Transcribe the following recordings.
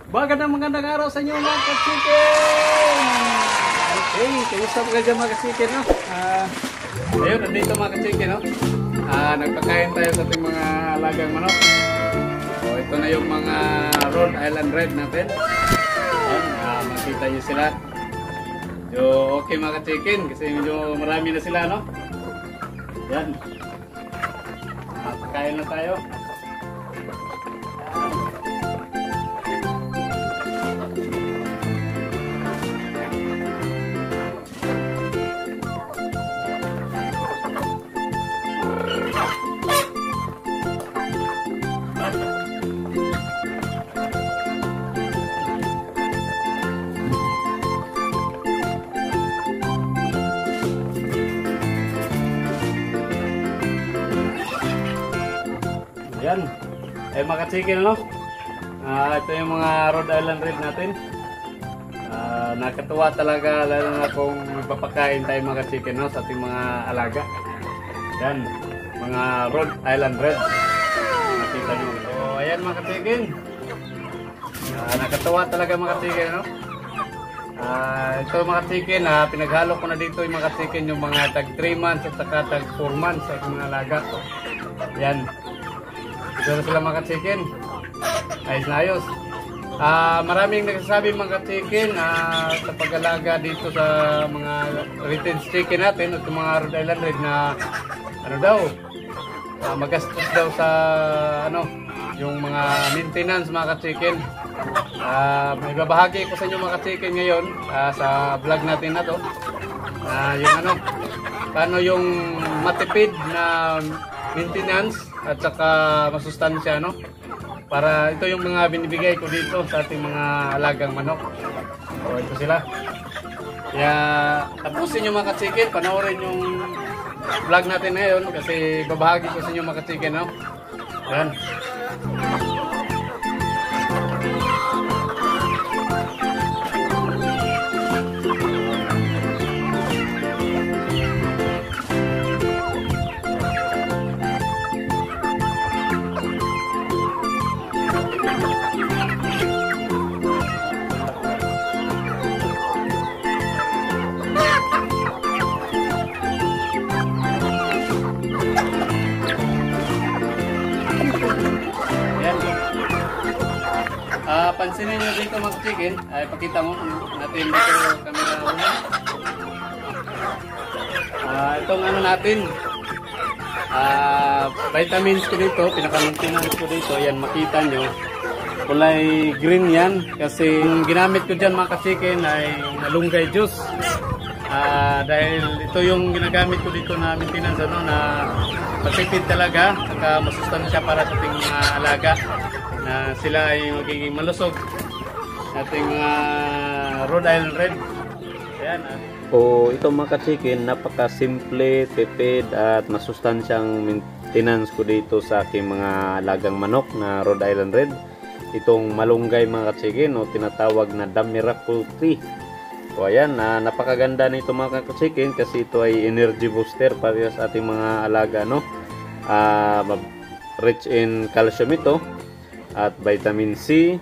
Magandang araw sa inyo mga ka-chicken! Okay, kamusta po kayo mga ka-chicken, no? Ayun, nandito mga ka-chicken, no? Nagpakain tayo sa ating mga alagang manok. So, ito na yung mga Rhode Island Red natin. Ayan, makita nyo sila. So, okay mga ka-chicken, kasi medyo marami na sila, no? Ayan. Pakain na tayo. Yan. Mga ka-chicken, no? Ito yung mga Rhode Island Red natin. Nakatuwa talaga, lalo na kung magpapakain tayo mga ka-chicken, no? Sa ating mga alaga. Yan. Mga Rhode Island Red. Nakita nyo. So, ayan mga ka-chicken. Nakatuwa talaga mga ka-chicken, no? Ito mga ka-chicken, pinaghalo ko na dito yung mga ka-chicken, yung mga tag 3 months at saka tag 4 months sa mga alaga. Yan. Ito na sila mga ka-chicken. Ayos na ayos. Maraming nagsasabi mga ka-chicken sa pag-alaga dito sa mga retail chicken natin at mga Rhode Island Red na ano daw, magastos daw sa ano, yung mga maintenance mga ka-chicken. May babahagi ko sa inyo mga ka-chicken ngayon sa vlog natin na to. Yung ano, paano yung matipid na maintenance at saka masustansya, no? Para ito yung mga binibigay ko dito sa ating mga alagang manok. So ito sila. Kaya tapusin nyo mga ka-chicken, panoorin yung vlog natin ngayon kasi babahagi ko sa inyo mga ka-chicken, no? Yan. Pansinin nyo dito mga chicken, ay pakita mo natin dito camera una. Itong ano natin, vitamins ko dito, pinaka-maintenance ko dito, yan makita nyo, kulay green yan, kasi yung ginamit ko dyan mga chicken ay malunggay juice. Dahil ito yung ginagamit ko dito na maintenance, ano, na matipid talaga, saka masustansya para sa ating mga alaga. Na sila ay magiging malusog ating Rhode Island Red. Ayan. Ito mga ka-chicken, napaka-simple, tipid at masustansyang maintenance ko dito sa aking mga alagang manok na Rhode Island Red. Itong malunggay mga ka-chicken, tinatawag na The Miracle Tree. So ayan, napakaganda nito mga ka-chicken kasi ito ay energy booster para sa ating mga alaga, no? Rich in calcium ito at vitamin C,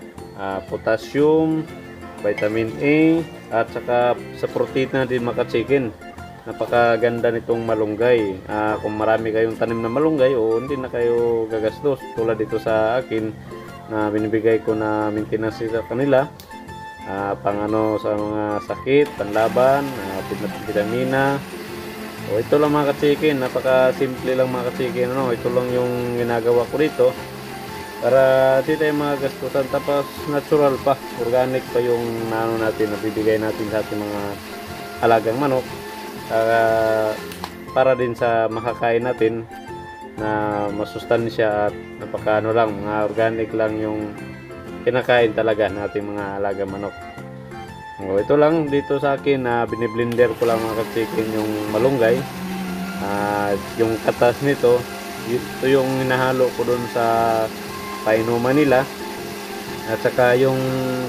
potassium, vitamin A at saka sa protein na din mga chicken. Napakaganda nitong malunggay. Kung marami kayong tanim na malunggay hindi na kayo gagastos tulad dito sa akin na binibigay ko na maintenance sa kanila, pang ano sa mga sakit, panlaban, vitamina. Ito lang mga chicken, napaka simple lang mga chicken, no? Ito lang yung ginagawa ko dito para di tayo mga gastusan, tapos natural pa, organic pa yung ano natin, nabibigay natin sa ating mga alagang manok, para din sa makakain natin na masustansya at napaka ano lang, mga organic lang yung kinakain talaga natin mga alagang manok. Ito lang dito sa akin na biniblender ko lang mga chicken yung malunggay, yung katas nito, ito yung hinahalo ko dun sa painuman nila, at saka yung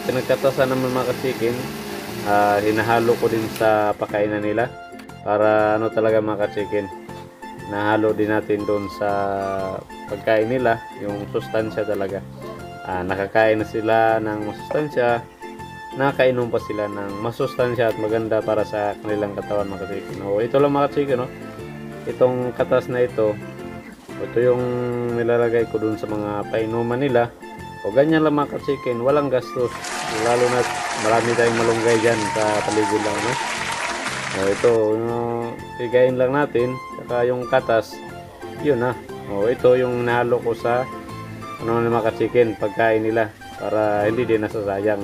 pinagkatasan naman mga ka-chicken, hinahalo ko din sa pakainan nila para ano talaga mga ka-chicken, nahalo din natin doon sa pagkain nila yung sustansya talaga. nakakain na sila ng masustansya, nakainom pa sila ng masustansya at maganda para sa kanilang katawan mga ka-chicken. Ito lang mga ka-chicken, itong katas na ito yung nilalagay ko dun sa mga painuman nila. Ganyan lang mga ka-chicken, walang gastos, lalo na marami tayong malunggay dyan sa paligid lang, ito higayin lang natin, saka yung katas yun ito yung nahalo ko sa mga ka-chicken pagkain nila para hindi din nasasayang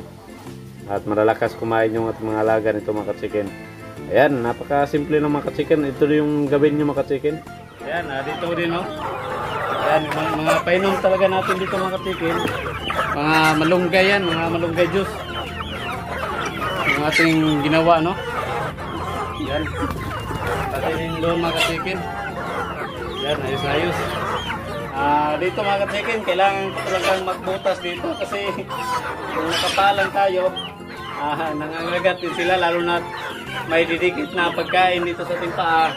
at malalakas kumain yung at mga alaga nito mga ka-chicken. Ayan, napaka simple ng mga ka-chicken. Ito yung gawin nyo mga ka-chicken. Ayan, dito din ayan, mga painom talaga natin dito mga ka-chicken. Mga malunggay yan, mga malunggay juice yung ating ginawa Ayan, pati rin doon mga ka-chicken. Ayan, ayos. Dito mga ka-chicken, kailangan talagang magbutas dito kasi kung nakapalang tayo, nangangagat din sila, lalo na may didikit na pagkain dito sa ating paa.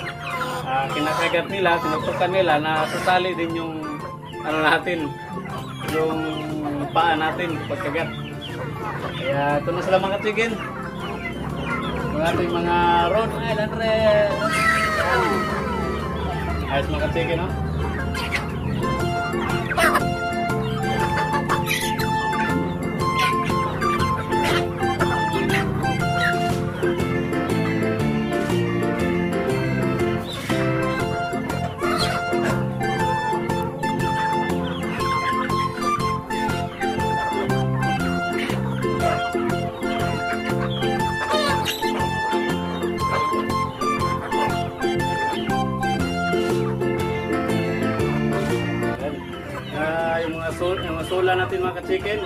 Kinakagat nila, tinutukan nila, nasasali din yung natin, yung paa natin pagkagat. Kaya ito na sila mga ka-chicken, yung ating mga Rhode Island Red. Ayos mga ka-chicken, yung sula natin mga ka-chicken.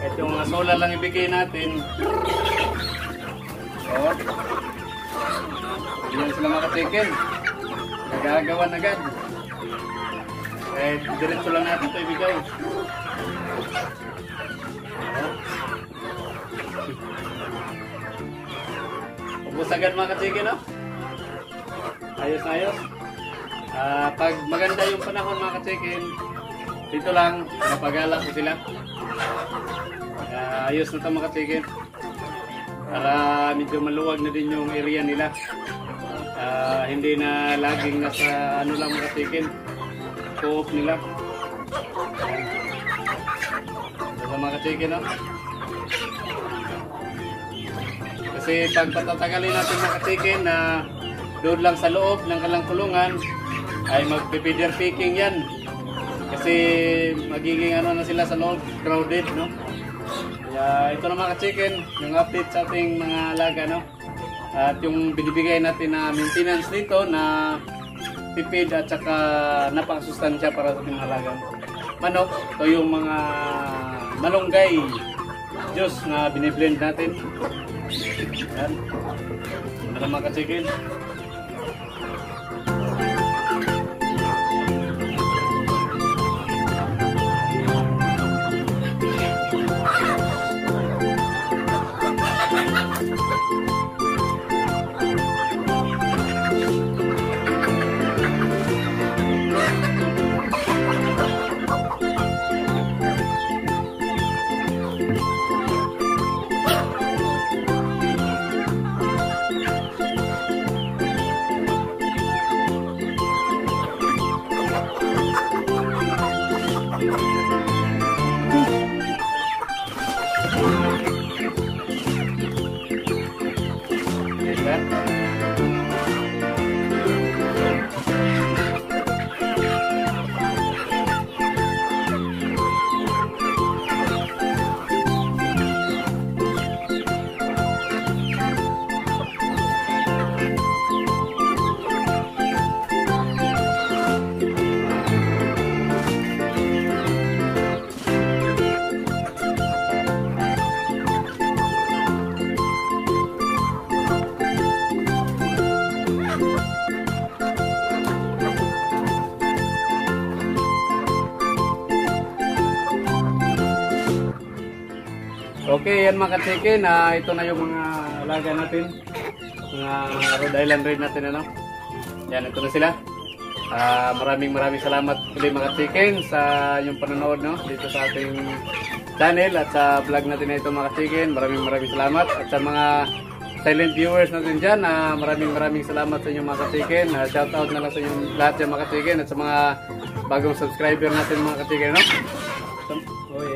Ito yung mga sula lang ibigay natin. Yan sila mga ka-chicken, nagagawan agad. Diretso lang natin ito ibigay. Ubus agad mga ka-chicken, ayos na ayos. Pag maganda yung panahon mga ka-chicken, dito lang napagala ko sila. Ayos na ito mga ka-chicken, para medyo maluwag na din yung area nila. Hindi na laging nasa lang mga ka-chicken, co-op nila. Ito mga ka-chicken, kasi pag patatagalin natin mga ka-chicken na doon lang sa loob ng kalang kulungan, ay mag-feeder picking yan. Kasi magiging na sila sa loob, crowded, Kaya ito na mga ka-chicken, yung update sa ating mga alaga, At yung binibigay natin na maintenance dito na tipid at saka napakasustansya para sa ating alaga. Manok, ito yung mga malunggay juice na biniblend natin. Yan. Ito na mga ka-chicken. Okay, yan mga ka-chicken, ito na yung mga alaga natin, mga Rhode Island Red natin, Yan, ito na sila. Maraming salamat ulit mga chicken sa yung panonood, no, dito sa ating channel at sa vlog natin na ito mga chicken. Maraming salamat. At sa mga silent viewers natin dyan, maraming salamat sa inyo mga chicken. Shout out na lang sa inyo lahat yung mga chicken at sa mga bagong subscriber natin mga chicken, no.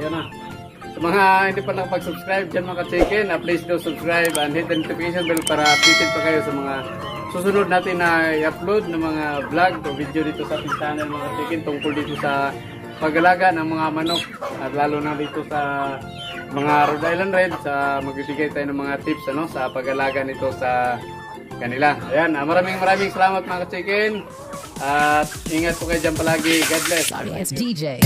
Yan na. Sa mga hindi pa nakapag-subscribe dyan mga chicken, please do subscribe and hit the notification bell para updated pa kayo sa mga susunod natin na i-upload ng mga vlog o video dito sa ating channel mga chicken tungkol dito sa pag-alaga ng mga manok at lalo na dito sa mga Rhode Island Red, sa magbibigay tayo ng mga tips ano sa pag-alaga nito sa kanila. Ayan, maraming salamat mga chicken at ingat po kayo dyan palagi. God bless. Sorry, it's DJ.